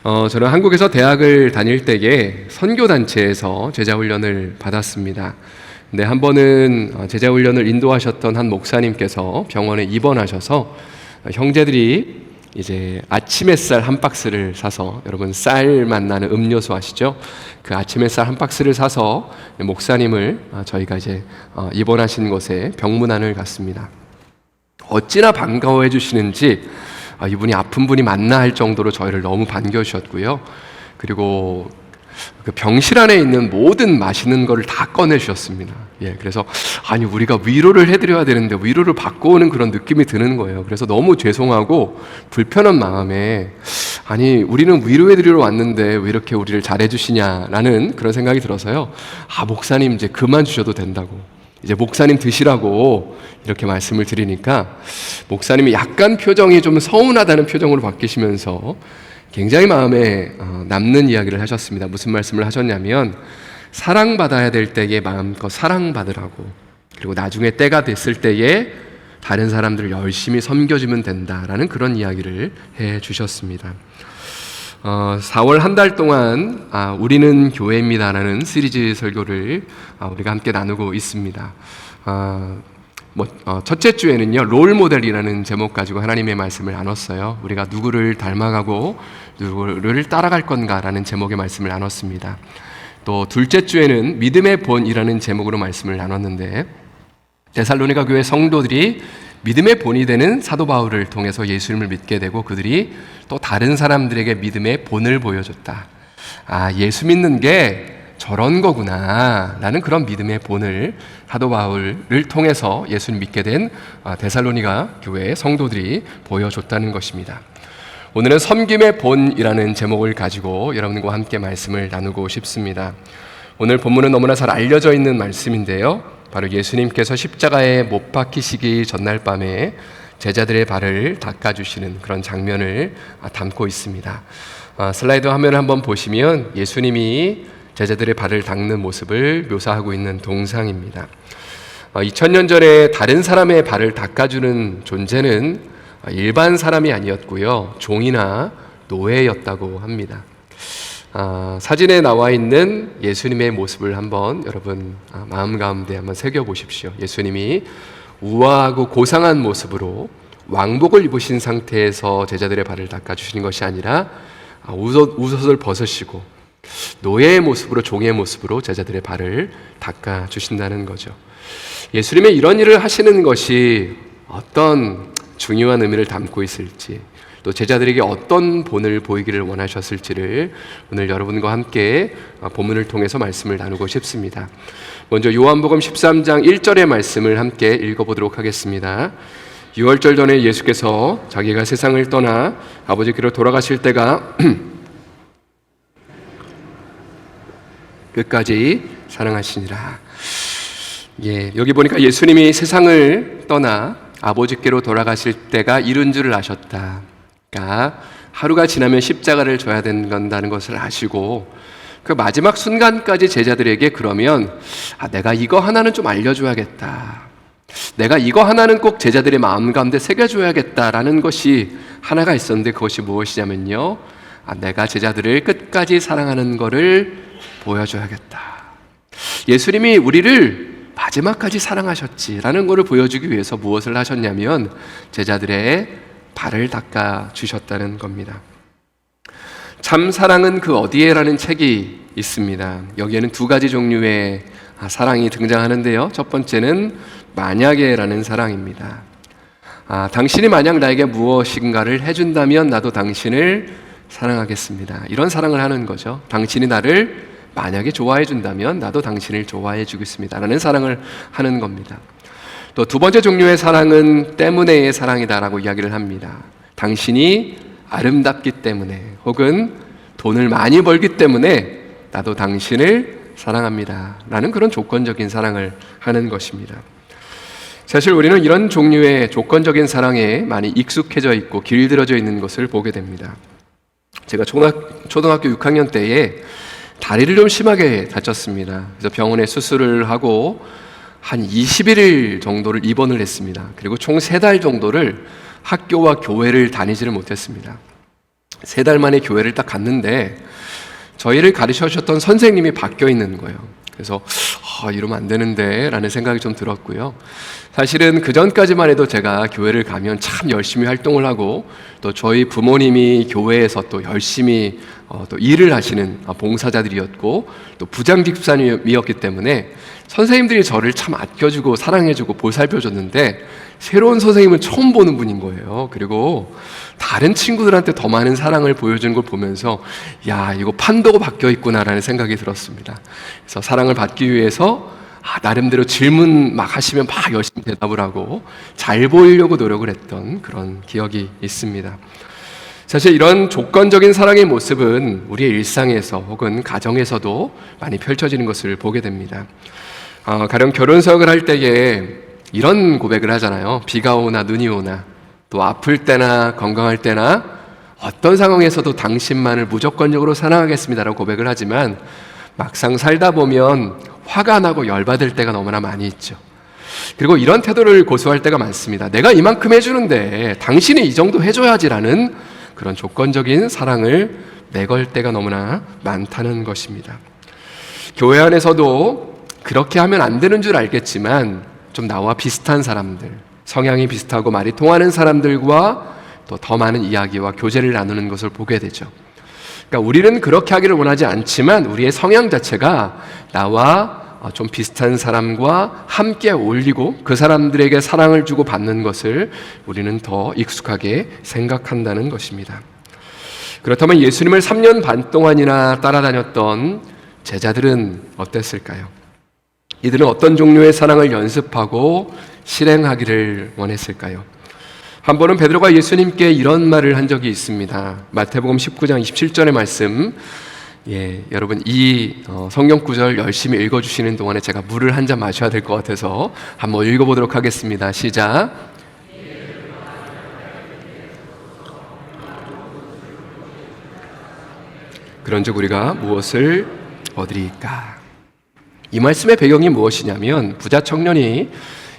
저는 한국에서 대학을 다닐 때에 선교단체에서 제자훈련을 받았습니다. 근데 한 번은 제자훈련을 인도하셨던 한 목사님께서 병원에 입원하셔서 형제들이 이제 아침 햇살 한 박스를 사서, 여러분 쌀 맛나는 음료수 아시죠? 그 아침 햇살 한 박스를 사서 목사님을 저희가 이제 입원하신 곳에 병문안을 갔습니다. 어찌나 반가워해 주시는지 이분이 아픈 분이 맞나 할 정도로 저희를 너무 반겨주셨고요. 그리고 그 병실 안에 있는 모든 맛있는 거를 다 꺼내주셨습니다. 그래서 아니 우리가 위로를 해드려야 되는데 위로를 받고 오는 그런 느낌이 드는 거예요. 그래서 너무 죄송하고 불편한 마음에 아니 우리는 위로해드리러 왔는데 왜 이렇게 우리를 잘해주시냐라는 그런 생각이 들어서요. 목사님 이제 그만 주셔도 된다고, 이제 목사님 드시라고 이렇게 말씀을 드리니까 목사님이 약간 표정이 좀 서운하다는 표정으로 바뀌시면서 굉장히 마음에 남는 이야기를 하셨습니다. 무슨 말씀을 하셨냐면, 사랑받아야 될 때에 마음껏 사랑받으라고, 그리고 나중에 때가 됐을 때에 다른 사람들을 열심히 섬겨주면 된다라는 그런 이야기를 해 주셨습니다. 4월 한 달 동안 우리는 교회입니다라는 시리즈 설교를 우리가 함께 나누고 있습니다. 첫째 주에는요, 롤 모델이라는 제목 가지고 하나님의 말씀을 나눴어요. 우리가 누구를 닮아가고 누구를 따라갈 건가라는 제목의 말씀을 나눴습니다. 또 둘째 주에는 믿음의 본이라는 제목으로 말씀을 나눴는데, 데살로니가 교회 성도들이 믿음의 본이 되는 사도 바울을 통해서 예수님을 믿게 되고 그들이 또 다른 사람들에게 믿음의 본을 보여줬다. 예수 믿는 게 저런 거구나 라는 그런 믿음의 본을 사도 바울을 통해서 예수를 믿게 된 데살로니가 교회의 성도들이 보여줬다는 것입니다. 오늘은 섬김의 본이라는 제목을 가지고 여러분과 함께 말씀을 나누고 싶습니다. 오늘 본문은 너무나 잘 알려져 있는 말씀인데요, 바로 예수님께서 십자가에 못 박히시기 전날 밤에 제자들의 발을 닦아주시는 그런 장면을 담고 있습니다. 슬라이드 화면을 한번 보시면 예수님이 제자들의 발을 닦는 모습을 묘사하고 있는 동상입니다. 2000년 전에 다른 사람의 발을 닦아주는 존재는 일반 사람이 아니었고요, 종이나 노예였다고 합니다. 사진에 나와 있는 예수님의 모습을 한번 여러분 마음 가운데 한번 새겨보십시오. 예수님이 우아하고 고상한 모습으로 왕복을 입으신 상태에서 제자들의 발을 닦아주시는 것이 아니라 웃옷을 벗으시고 노예의 모습으로, 종의 모습으로 제자들의 발을 닦아주신다는 거죠. 예수님의 이런 일을 하시는 것이 어떤 중요한 의미를 담고 있을지, 또 제자들에게 어떤 본을 보이기를 원하셨을지를 오늘 여러분과 함께 본문을 통해서 말씀을 나누고 싶습니다. 먼저 요한복음 13장 1절의 말씀을 함께 읽어보도록 하겠습니다. 6월절 전에 예수께서 자기가 세상을 떠나 아버지께로 돌아가실 때가 끝까지 사랑하시니라. 여기 보니까 예수님이 세상을 떠나 아버지께로 돌아가실 때가 이른 줄을 아셨다. 그러니까 하루가 지나면 십자가를 져야 된다는 것을 아시고 그 마지막 순간까지 제자들에게 그러면 내가 이거 하나는 좀 알려줘야겠다, 내가 이거 하나는 꼭 제자들의 마음 가운데 새겨줘야겠다라는 것이 하나가 있었는데, 그것이 무엇이냐면요, 내가 제자들을 끝까지 사랑하는 것을 보여줘야겠다. 예수님이 우리를 마지막까지 사랑하셨지라는 것을 보여주기 위해서 무엇을 하셨냐면 제자들의 발을 닦아 주셨다는 겁니다. 참 사랑은 그 어디에라는 책이 있습니다. 여기에는 두 가지 종류의 사랑이 등장하는데요, 첫 번째는 만약에라는 사랑입니다. 당신이 만약 나에게 무엇인가를 해준다면 나도 당신을 사랑하겠습니다, 이런 사랑을 하는 거죠. 당신이 나를 만약에 좋아해 준다면 나도 당신을 좋아해 주겠습니다 라는 사랑을 하는 겁니다. 또 두 번째 종류의 사랑은 때문에의 사랑이다라고 이야기를 합니다. 당신이 아름답기 때문에, 혹은 돈을 많이 벌기 때문에 나도 당신을 사랑합니다 라는 그런 조건적인 사랑을 하는 것입니다. 사실 우리는 이런 종류의 조건적인 사랑에 많이 익숙해져 있고 길들여져 있는 것을 보게 됩니다. 제가 초등학교 6학년 때에 다리를 좀 심하게 다쳤습니다. 그래서 병원에 수술을 하고 한 21일 정도를 입원을 했습니다. 그리고 총 3달 정도를 학교와 교회를 다니지를 못했습니다. 3달 만에 교회를 딱 갔는데 저희를 가르쳐 주셨던 선생님이 바뀌어 있는 거예요. 그래서 이러면 안 되는데 라는 생각이 좀 들었고요. 사실은 그 전까지만 해도 제가 교회를 가면 참 열심히 활동을 하고 또 저희 부모님이 교회에서 또 열심히 또 일을 하시는 봉사자들이었고 또 부장 집사님이었기 때문에 선생님들이 저를 참 아껴주고 사랑해주고 보살펴줬는데 새로운 선생님은 처음 보는 분인 거예요. 그리고 다른 친구들한테 더 많은 사랑을 보여주는 걸 보면서 야, 이거 판도가 바뀌어 있구나라는 생각이 들었습니다. 그래서 사랑을 받기 위해서 나름대로 질문 막 하시면 막 열심히 대답을 하고 잘 보이려고 노력을 했던 그런 기억이 있습니다. 사실 이런 조건적인 사랑의 모습은 우리의 일상에서 혹은 가정에서도 많이 펼쳐지는 것을 보게 됩니다. 가령 결혼석을 할 때에 이런 고백을 하잖아요. 비가 오나 눈이 오나 또 아플 때나 건강할 때나 어떤 상황에서도 당신만을 무조건적으로 사랑하겠습니다라고 고백을 하지만 막상 살다 보면 화가 나고 열받을 때가 너무나 많이 있죠. 그리고 이런 태도를 고수할 때가 많습니다. 내가 이만큼 해주는데 당신이 이 정도 해줘야지라는 그런 조건적인 사랑을 내걸 때가 너무나 많다는 것입니다. 교회 안에서도 그렇게 하면 안 되는 줄 알겠지만 좀 나와 비슷한 사람들, 성향이 비슷하고 말이 통하는 사람들과 또 더 많은 이야기와 교제를 나누는 것을 보게 되죠. 그러니까 우리는 그렇게 하기를 원하지 않지만 우리의 성향 자체가 나와 좀 비슷한 사람과 함께 어울리고 그 사람들에게 사랑을 주고 받는 것을 우리는 더 익숙하게 생각한다는 것입니다. 그렇다면 예수님을 3년 반 동안이나 따라다녔던 제자들은 어땠을까요? 이들은 어떤 종류의 사랑을 연습하고 실행하기를 원했을까요? 한 번은 베드로가 예수님께 이런 말을 한 적이 있습니다. 마태복음 19장 27절의 말씀. 여러분 이 성경 구절 열심히 읽어주시는 동안에 제가 물을 한 잔 마셔야 될 것 같아서 한번 읽어보도록 하겠습니다. 시작. 그런즉 우리가 무엇을 얻으리까? 이 말씀의 배경이 무엇이냐면 부자 청년이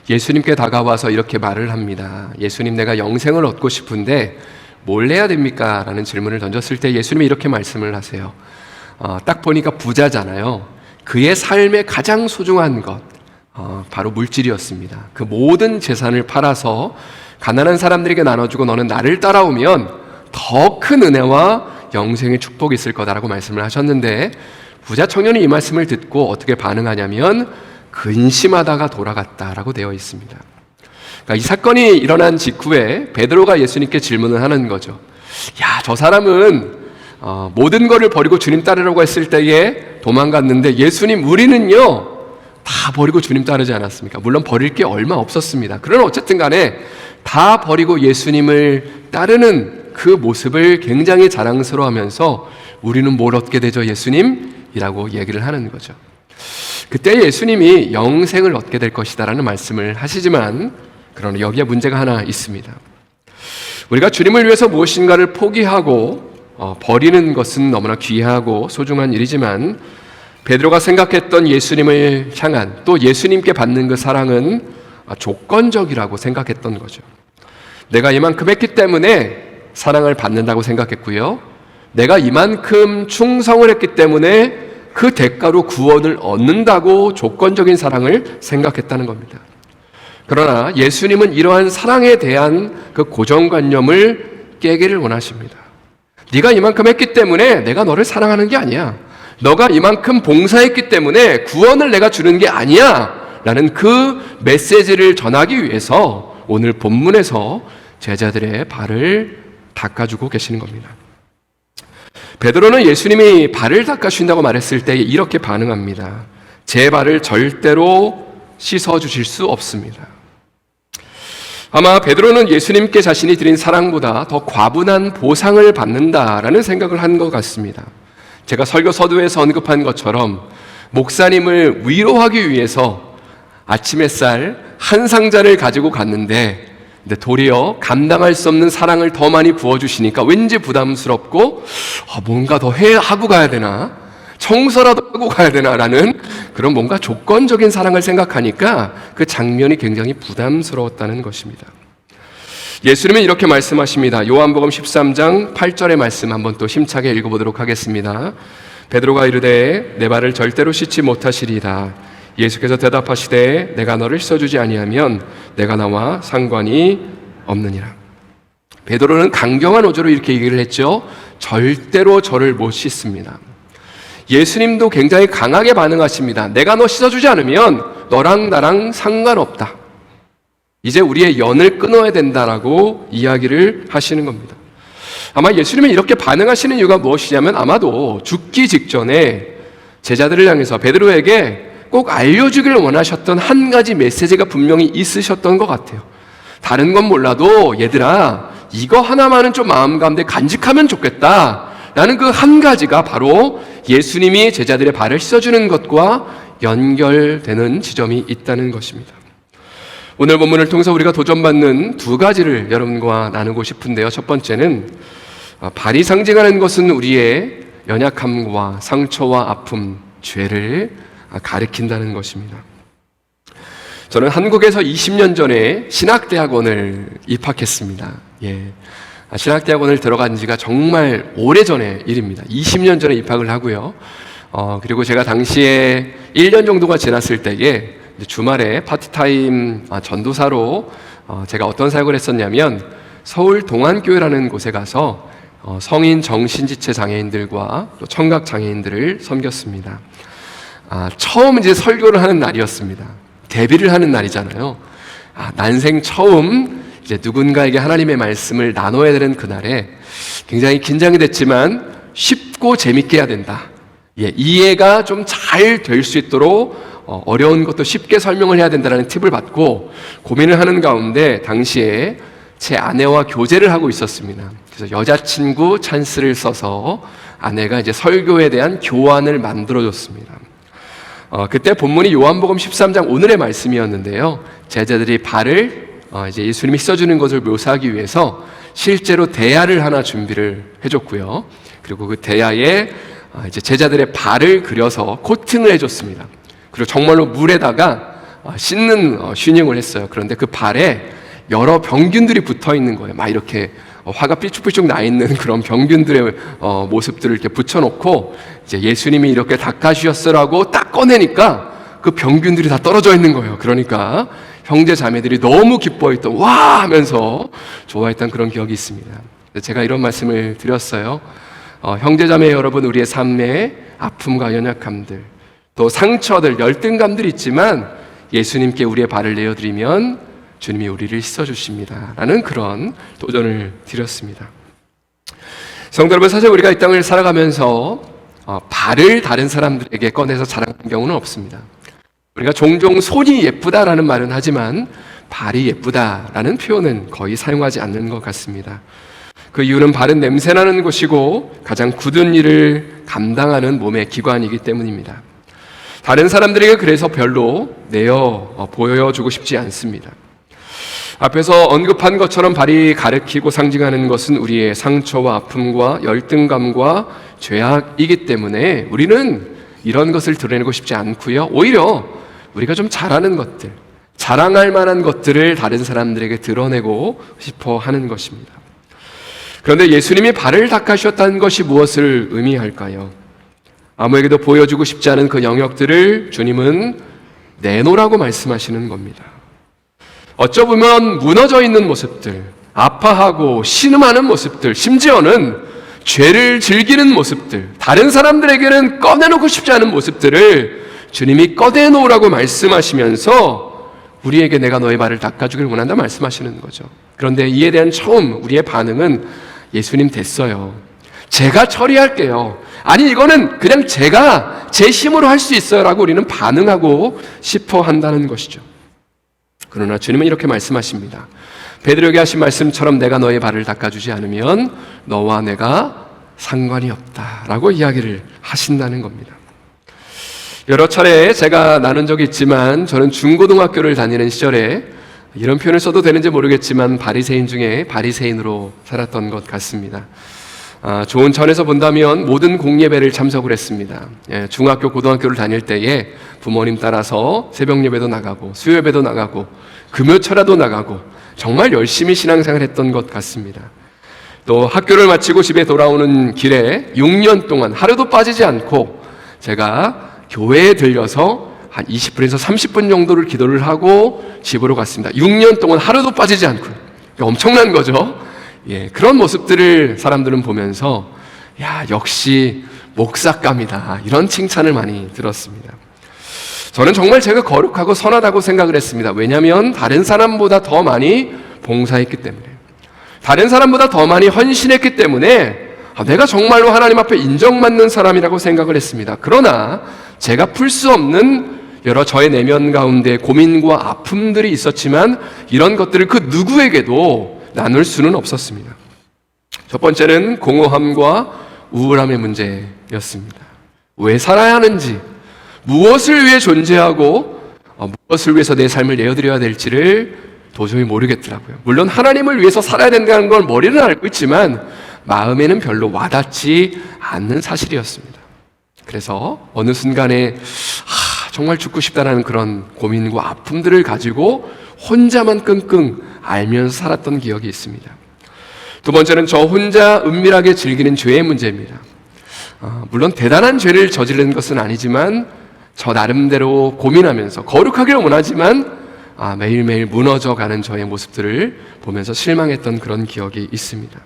예수님께 다가와서 이렇게 말을 합니다. 예수님, 내가 영생을 얻고 싶은데 뭘 해야 됩니까? 라는 질문을 던졌을 때 예수님이 이렇게 말씀을 하세요. 딱 보니까 부자잖아요. 그의 삶의 가장 소중한 것 바로 물질이었습니다. 그 모든 재산을 팔아서 가난한 사람들에게 나눠주고 너는 나를 따라오면 더 큰 은혜와 영생의 축복이 있을 거다라고 말씀을 하셨는데 부자 청년이 이 말씀을 듣고 어떻게 반응하냐면 근심하다가 돌아갔다라고 되어 있습니다. 그러니까 이 사건이 일어난 직후에 베드로가 예수님께 질문을 하는 거죠. 야, 저 사람은 모든 것을 버리고 주님 따르려고 했을 때에 도망갔는데 예수님, 우리는요 다 버리고 주님 따르지 않았습니까? 물론 버릴 게 얼마 없었습니다. 그러나 어쨌든 간에 다 버리고 예수님을 따르는 그 모습을 굉장히 자랑스러워하면서 우리는 뭘 얻게 되죠, 예수님? 이라고 얘기를 하는 거죠. 그때 예수님이 영생을 얻게 될 것이다라는 말씀을 하시지만 그러나 여기에 문제가 하나 있습니다. 우리가 주님을 위해서 무엇인가를 포기하고 버리는 것은 너무나 귀하고 소중한 일이지만 베드로가 생각했던 예수님을 향한 또 예수님께 받는 그 사랑은 조건적이라고 생각했던 거죠. 내가 이만큼 했기 때문에 사랑을 받는다고 생각했고요. 내가 이만큼 충성을 했기 때문에 그 대가로 구원을 얻는다고 조건적인 사랑을 생각했다는 겁니다. 그러나 예수님은 이러한 사랑에 대한 그 고정관념을 깨기를 원하십니다. 네가 이만큼 했기 때문에 내가 너를 사랑하는 게 아니야. 너가 이만큼 봉사했기 때문에 구원을 내가 주는 게 아니야 라는 그 메시지를 전하기 위해서 오늘 본문에서 제자들의 발을 닦아주고 계시는 겁니다. 베드로는 예수님이 발을 닦아주신다고 말했을 때 이렇게 반응합니다. 제 발을 절대로 씻어주실 수 없습니다. 아마 베드로는 예수님께 자신이 드린 사랑보다 더 과분한 보상을 받는다라는 생각을 한 것 같습니다. 제가 설교 서두에서 언급한 것처럼 목사님을 위로하기 위해서 아침 햇살 한 상자를 가지고 갔는데 근데 도리어 감당할 수 없는 사랑을 더 많이 부어주시니까 왠지 부담스럽고 뭔가 더 하고 가야 되나? 청소라도 하고 가야 되나라는 그런 뭔가 조건적인 사랑을 생각하니까 그 장면이 굉장히 부담스러웠다는 것입니다. 예수님은 이렇게 말씀하십니다. 요한복음 13장 8절의 말씀 한번 또 힘차게 읽어보도록 하겠습니다. 베드로가 이르되 내 발을 절대로 씻지 못하시리라. 예수께서 대답하시되 내가 너를 씻어주지 아니하면 내가 나와 상관이 없느니라. 베드로는 강경한 어조로 이렇게 얘기를 했죠. 절대로 저를 못 씻습니다. 예수님도 굉장히 강하게 반응하십니다. 내가 너 씻어주지 않으면 너랑 나랑 상관없다. 이제 우리의 연을 끊어야 된다라고 이야기를 하시는 겁니다. 아마 예수님은 이렇게 반응하시는 이유가 무엇이냐면 아마도 죽기 직전에 제자들을 향해서 베드로에게 꼭 알려주기를 원하셨던 한 가지 메시지가 분명히 있으셨던 것 같아요. 다른 건 몰라도 얘들아 이거 하나만은 좀 마음 가운데 간직하면 좋겠다 라는 그 한 가지가 바로 예수님이 제자들의 발을 씻어주는 것과 연결되는 지점이 있다는 것입니다. 오늘 본문을 통해서 우리가 도전받는 두 가지를 여러분과 나누고 싶은데요. 첫 번째는 발이 상징하는 것은 우리의 연약함과 상처와 아픔, 죄를 가리킨다는 것입니다. 저는 한국에서 20년 전에 신학대학원을 입학했습니다. 신학대학원을 들어간 지가 정말 오래전의 일입니다. 20년 전에 입학을 하고요. 그리고 제가 당시에 1년 정도가 지났을 때에 주말에 파트타임 전도사로 제가 어떤 사역을 했었냐면 서울 동안교회라는 곳에 가서 성인 정신지체 장애인들과 또 청각 장애인들을 섬겼습니다. 처음 이제 설교를 하는 날이었습니다. 데뷔를 하는 날이잖아요. 난생 처음 이제 누군가에게 하나님의 말씀을 나눠야 되는 그날에 굉장히 긴장이 됐지만 쉽고 재밌게 해야 된다. 이해가 좀 잘 될 수 있도록 어려운 것도 쉽게 설명을 해야 된다는 팁을 받고 고민을 하는 가운데 당시에 제 아내와 교제를 하고 있었습니다. 그래서 여자친구 찬스를 써서 아내가 이제 설교에 대한 교환을 만들어줬습니다. 그때 본문이 요한복음 13장 오늘의 말씀이었는데요. 제자들이 발을 이제 예수님이 씻어주는 것을 묘사하기 위해서 실제로 대야를 하나 준비를 해줬고요. 그리고 그 대야에 이제 제자들의 발을 그려서 코팅을 해줬습니다. 그리고 정말로 물에다가 씻는 슈닝을 했어요. 그런데 그 발에 여러 병균들이 붙어 있는 거예요. 막 이렇게 화가 삐쭉삐쭉 나 있는 그런 병균들의 모습들을 이렇게 붙여놓고 이제 예수님이 이렇게 닦아주셨어라고 딱 꺼내니까 그 병균들이 다 떨어져 있는 거예요. 그러니까 형제 자매들이 너무 기뻐했던 와 하면서 좋아했던 그런 기억이 있습니다. 제가 이런 말씀을 드렸어요. 형제 자매 여러분, 우리의 삶에 아픔과 연약함들, 또 상처들, 열등감들이 있지만 예수님께 우리의 발을 내어드리면 주님이 우리를 씻어주십니다 라는 그런 도전을 드렸습니다. 성도 여러분, 사실 우리가 이 땅을 살아가면서 발을 다른 사람들에게 꺼내서 자랑하는 경우는 없습니다. 우리가 종종 손이 예쁘다라는 말은 하지만 발이 예쁘다라는 표현은 거의 사용하지 않는 것 같습니다. 그 이유는 발은 냄새나는 곳이고 가장 굳은 일을 감당하는 몸의 기관이기 때문입니다. 다른 사람들에게 그래서 별로 보여주고 싶지 않습니다. 앞에서 언급한 것처럼 발이 가리키고 상징하는 것은 우리의 상처와 아픔과 열등감과 죄악이기 때문에 우리는 이런 것을 드러내고 싶지 않고요. 오히려 우리가 좀 잘하는 것들, 자랑할 만한 것들을 다른 사람들에게 드러내고 싶어 하는 것입니다. 그런데 예수님이 발을 닦아주셨다는 것이 무엇을 의미할까요? 아무에게도 보여주고 싶지 않은 그 영역들을 주님은 내놓으라고 말씀하시는 겁니다. 어쩌면 무너져 있는 모습들, 아파하고 신음하는 모습들, 심지어는 죄를 즐기는 모습들, 다른 사람들에게는 꺼내놓고 싶지 않은 모습들을 주님이 꺼내놓으라고 말씀하시면서 우리에게 내가 너의 발을 닦아주길 원한다 말씀하시는 거죠. 그런데 이에 대한 처음 우리의 반응은 예수님 됐어요. 제가 처리할게요. 아니 이거는 그냥 제가 제 힘으로 할 수 있어요 라고 우리는 반응하고 싶어 한다는 것이죠. 그러나 주님은 이렇게 말씀하십니다. 베드로에게 하신 말씀처럼 내가 너의 발을 닦아주지 않으면 너와 내가 상관이 없다라고 이야기를 하신다는 겁니다. 여러 차례 제가 나눈 적이 있지만 저는 중고등학교를 다니는 시절에 이런 표현을 써도 되는지 모르겠지만 바리새인 중에 바리새인으로 살았던 것 같습니다. 좋은 천에서 본다면 모든 공예배를 참석을 했습니다. 중학교, 고등학교를 다닐 때에 부모님 따라서 새벽 예배도 나가고 수요예배도 나가고 금요철야도 나가고 정말 열심히 신앙생활 했던 것 같습니다. 또 학교를 마치고 집에 돌아오는 길에 6년 동안 하루도 빠지지 않고 제가 교회에 들려서 한 20분에서 30분 정도를 기도를 하고 집으로 갔습니다. 6년 동안 하루도 빠지지 않고. 엄청난 거죠. 예, 그런 모습들을 사람들은 보면서 야, 역시 목사감이다, 이런 칭찬을 많이 들었습니다. 저는 정말 제가 거룩하고 선하다고 생각을 했습니다. 왜냐하면 다른 사람보다 더 많이 봉사했기 때문에, 다른 사람보다 더 많이 헌신했기 때문에 내가 정말로 하나님 앞에 인정받는 사람이라고 생각을 했습니다. 그러나 제가 풀 수 없는 여러 저의 내면 가운데 고민과 아픔들이 있었지만 이런 것들을 그 누구에게도 나눌 수는 없었습니다. 첫 번째는 공허함과 우울함의 문제였습니다. 왜 살아야 하는지, 무엇을 위해 존재하고 무엇을 위해서 내 삶을 내어드려야 될지를 도저히 모르겠더라고요. 물론 하나님을 위해서 살아야 된다는 걸 머리는 알고 있지만 마음에는 별로 와닿지 않는 사실이었습니다. 그래서 어느 순간에 정말 죽고 싶다는 그런 고민과 아픔들을 가지고 혼자만 끙끙 앓면서 살았던 기억이 있습니다. 두 번째는 저 혼자 은밀하게 즐기는 죄의 문제입니다. 물론 대단한 죄를 저지른 것은 아니지만 저 나름대로 고민하면서 거룩하기를 원하지만 매일매일 무너져가는 저의 모습들을 보면서 실망했던 그런 기억이 있습니다.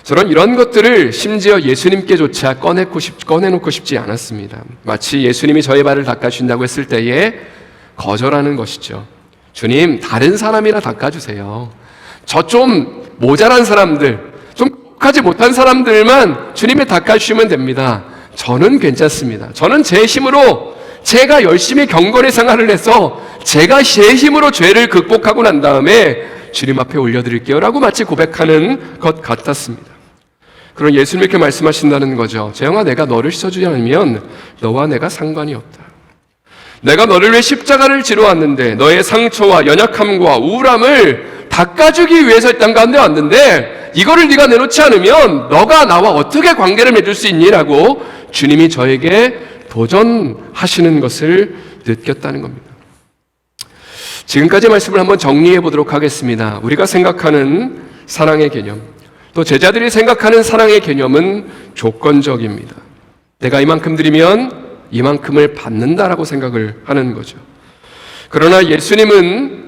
저는 이런 것들을 심지어 예수님께조차 꺼내놓고 싶지 않았습니다. 마치 예수님이 저의 발을 닦아주신다고 했을 때에 거절하는 것이죠. 주님, 다른 사람이나 닦아주세요. 저 좀 모자란 사람들, 좀 하지 못한 사람들만 주님이 닦아주시면 됩니다. 저는 괜찮습니다. 저는 제 힘으로, 제가 열심히 경건의 생활을 해서 제가 제 힘으로 죄를 극복하고 난 다음에 주님 앞에 올려드릴게요 라고 마치 고백하는 것 같았습니다. 그럼 예수님 이렇게 말씀하신다는 거죠. 재영아, 내가 너를 씻어주지 않으면 너와 내가 상관이 없다. 내가 너를 위해 십자가를 지러 왔는데 너의 상처와 연약함과 우울함을 닦아주기 위해서 이 땅 가운데 왔는데 이거를 네가 내놓지 않으면 너가 나와 어떻게 관계를 맺을 수 있니? 라고 주님이 저에게 도전하시는 것을 느꼈다는 겁니다. 지금까지 말씀을 한번 정리해 보도록 하겠습니다. 우리가 생각하는 사랑의 개념, 또 제자들이 생각하는 사랑의 개념은 조건적입니다. 내가 이만큼 드리면 이만큼을 받는다라고 생각을 하는 거죠. 그러나 예수님은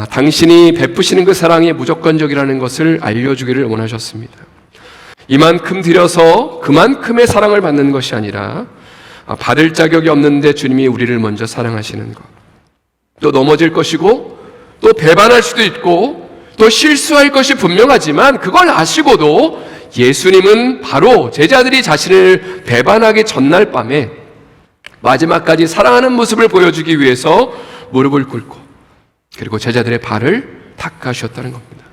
당신이 베푸시는 그 사랑이 무조건적이라는 것을 알려주기를 원하셨습니다. 이만큼 드려서 그만큼의 사랑을 받는 것이 아니라 받을 자격이 없는데 주님이 우리를 먼저 사랑하시는 것, 또 넘어질 것이고 또 배반할 수도 있고 또 실수할 것이 분명하지만 그걸 아시고도 예수님은 바로 제자들이 자신을 배반하기 전날 밤에 마지막까지 사랑하는 모습을 보여주기 위해서 무릎을 꿇고 그리고 제자들의 발을 닦아주셨다는 겁니다.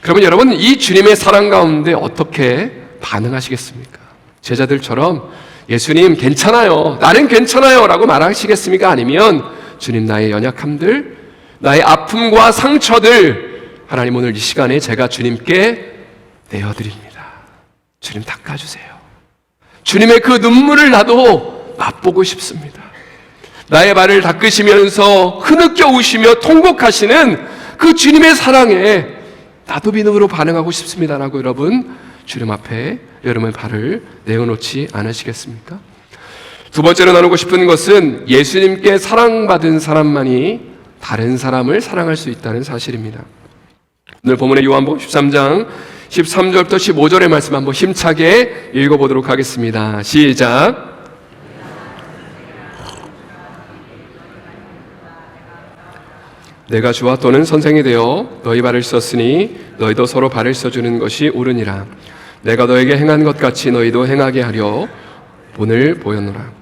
그러면 여러분, 이 주님의 사랑 가운데 어떻게 반응하시겠습니까? 제자들처럼 예수님 괜찮아요, 나는 괜찮아요 라고 말하시겠습니까? 아니면 주님, 나의 연약함들, 나의 아픔과 상처들 하나님 오늘 이 시간에 제가 주님께 내어드립니다. 주님 닦아주세요. 주님의 그 눈물을 나도 맛보고 싶습니다. 나의 발을 닦으시면서 흐느껴 우시며 통곡하시는 그 주님의 사랑에 나도 믿음으로 반응하고 싶습니다라고 여러분 주님 앞에 여러분의 발을 내어놓지 않으시겠습니까? 두 번째로 나누고 싶은 것은 예수님께 사랑받은 사람만이 다른 사람을 사랑할 수 있다는 사실입니다. 오늘 본문의 요한복음 13장 13절부터 15절의 말씀 한번 힘차게 읽어보도록 하겠습니다. 시작. 내가 주와 또는 선생이 되어 너희 발을 씻었으니 너희도 서로 발을 씻어주는 것이 옳으니라. 내가 너에게 행한 것 같이 너희도 행하게 하려 본을 보였노라.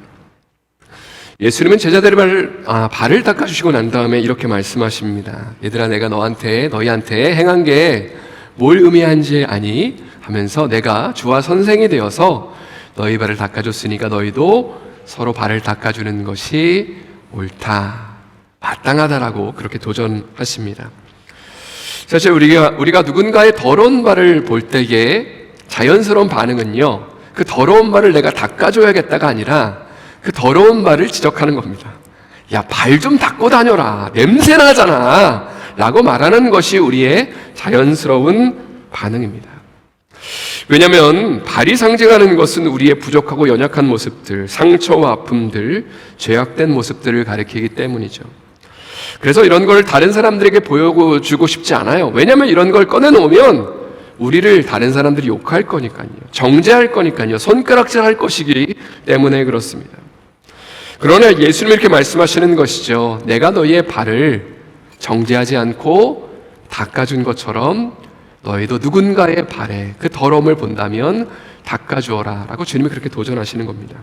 예수님은 제자들의 발을 닦아주시고 난 다음에 이렇게 말씀하십니다. 얘들아, 내가 너희한테 행한 게 뭘 의미한지 아니? 하면서 내가 주와 선생이 되어서 너희 발을 닦아줬으니까 너희도 서로 발을 닦아주는 것이 옳다, 마땅하다라고 그렇게 도전하십니다. 사실 우리가 누군가의 더러운 발을 볼 때의 자연스러운 반응은요, 그 더러운 발을 내가 닦아줘야겠다가 아니라 그 더러운 발을 지적하는 겁니다. 야, 발 좀 닦고 다녀라, 냄새 나잖아 라고 말하는 것이 우리의 자연스러운 반응입니다. 왜냐하면 발이 상징하는 것은 우리의 부족하고 연약한 모습들, 상처와 아픔들, 죄악된 모습들을 가리키기 때문이죠. 그래서 이런 걸 다른 사람들에게 보여주고 싶지 않아요. 왜냐하면 이런 걸 꺼내놓으면 우리를 다른 사람들이 욕할 거니까요. 정죄할 거니까요. 손가락질 할 것이기 때문에 그렇습니다. 그러나 예수님이 이렇게 말씀하시는 것이죠. 내가 너희의 발을 정죄하지 않고 닦아준 것처럼 너희도 누군가의 발에 그 더러움을 본다면 닦아주어라 라고 주님이 그렇게 도전하시는 겁니다.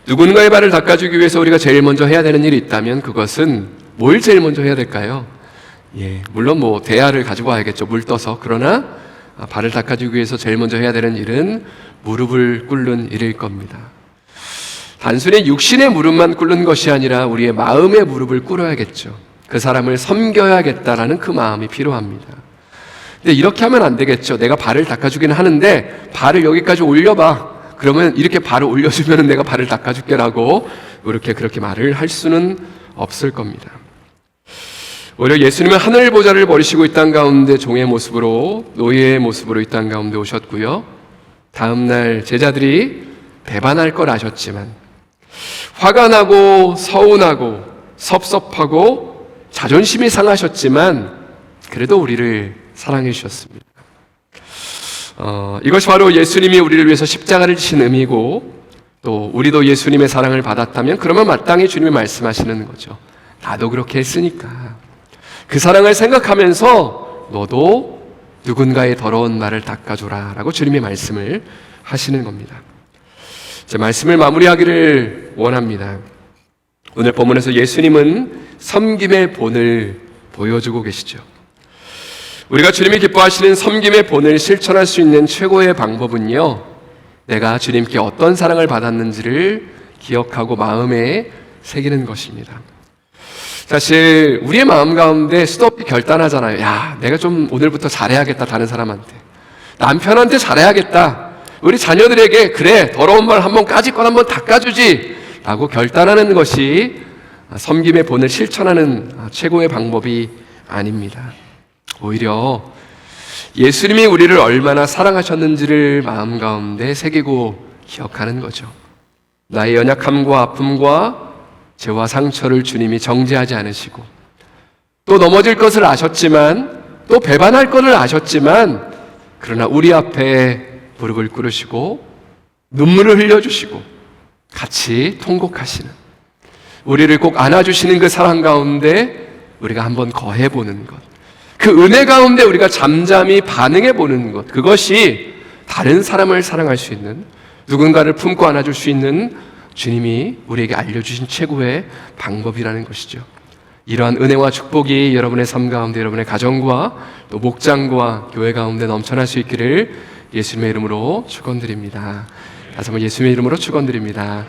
누군가의 발을 닦아주기 위해서 우리가 제일 먼저 해야 되는 일이 있다면 그것은 뭘 제일 먼저 해야 될까요? 물론 대야를 가지고 와야겠죠. 물 떠서. 그러나 발을 닦아주기 위해서 제일 먼저 해야 되는 일은 무릎을 꿇는 일일 겁니다. 단순히 육신의 무릎만 꿇는 것이 아니라 우리의 마음의 무릎을 꿇어야겠죠. 그 사람을 섬겨야겠다라는 그 마음이 필요합니다. 근데 이렇게 하면 안 되겠죠. 내가 발을 닦아주기는 하는데 발을 여기까지 올려봐. 그러면 이렇게 발을 올려주면 내가 발을 닦아줄게라고 그렇게 말을 할 수는 없을 겁니다. 오히려 예수님은 하늘 보좌를 버리시고 이 땅 가운데 종의 모습으로, 노예의 모습으로 이 땅 가운데 오셨고요. 다음날 제자들이 배반할 걸 아셨지만 화가 나고 서운하고 섭섭하고 자존심이 상하셨지만 그래도 우리를 사랑해 주셨습니다. 이것이 바로 예수님이 우리를 위해서 십자가를 지신 의미고, 또 우리도 예수님의 사랑을 받았다면 그러면 마땅히 주님이 말씀하시는 거죠. 나도 그렇게 했으니까 그 사랑을 생각하면서 너도 누군가의 더러운 말을 닦아줘라 라고 주님이 말씀을 하시는 겁니다. 제 말씀을 마무리하기를 원합니다. 오늘 본문에서 예수님은 섬김의 본을 보여주고 계시죠. 우리가 주님이 기뻐하시는 섬김의 본을 실천할 수 있는 최고의 방법은요, 내가 주님께 어떤 사랑을 받았는지를 기억하고 마음에 새기는 것입니다. 사실 우리의 마음 가운데 수도 없이 결단하잖아요. 내가 좀 오늘부터 잘해야겠다. 다른 사람한테, 남편한테 잘해야겠다. 우리 자녀들에게 그래 더러운 말 한번 까짓 건 한번 닦아주지 라고 결단하는 것이 섬김의 본을 실천하는 최고의 방법이 아닙니다. 오히려 예수님이 우리를 얼마나 사랑하셨는지를 마음 가운데 새기고 기억하는 거죠. 나의 연약함과 아픔과 죄와 상처를 주님이 정죄하지 않으시고, 또 넘어질 것을 아셨지만, 또 배반할 것을 아셨지만, 그러나 우리 앞에 무릎을 꿇으시고 눈물을 흘려주시고 같이 통곡하시는, 우리를 꼭 안아주시는 그 사랑 가운데 우리가 한번 거해보는 것, 그 은혜 가운데 우리가 잠잠히 반응해보는 것, 그것이 다른 사람을 사랑할 수 있는, 누군가를 품고 안아줄 수 있는 주님이 우리에게 알려주신 최고의 방법이라는 것이죠. 이러한 은혜와 축복이 여러분의 삶 가운데, 여러분의 가정과 또 목장과 교회 가운데 넘쳐날 수 있기를 예수님의 이름으로 축원드립니다. 다시 한번 예수님의 이름으로 축원드립니다.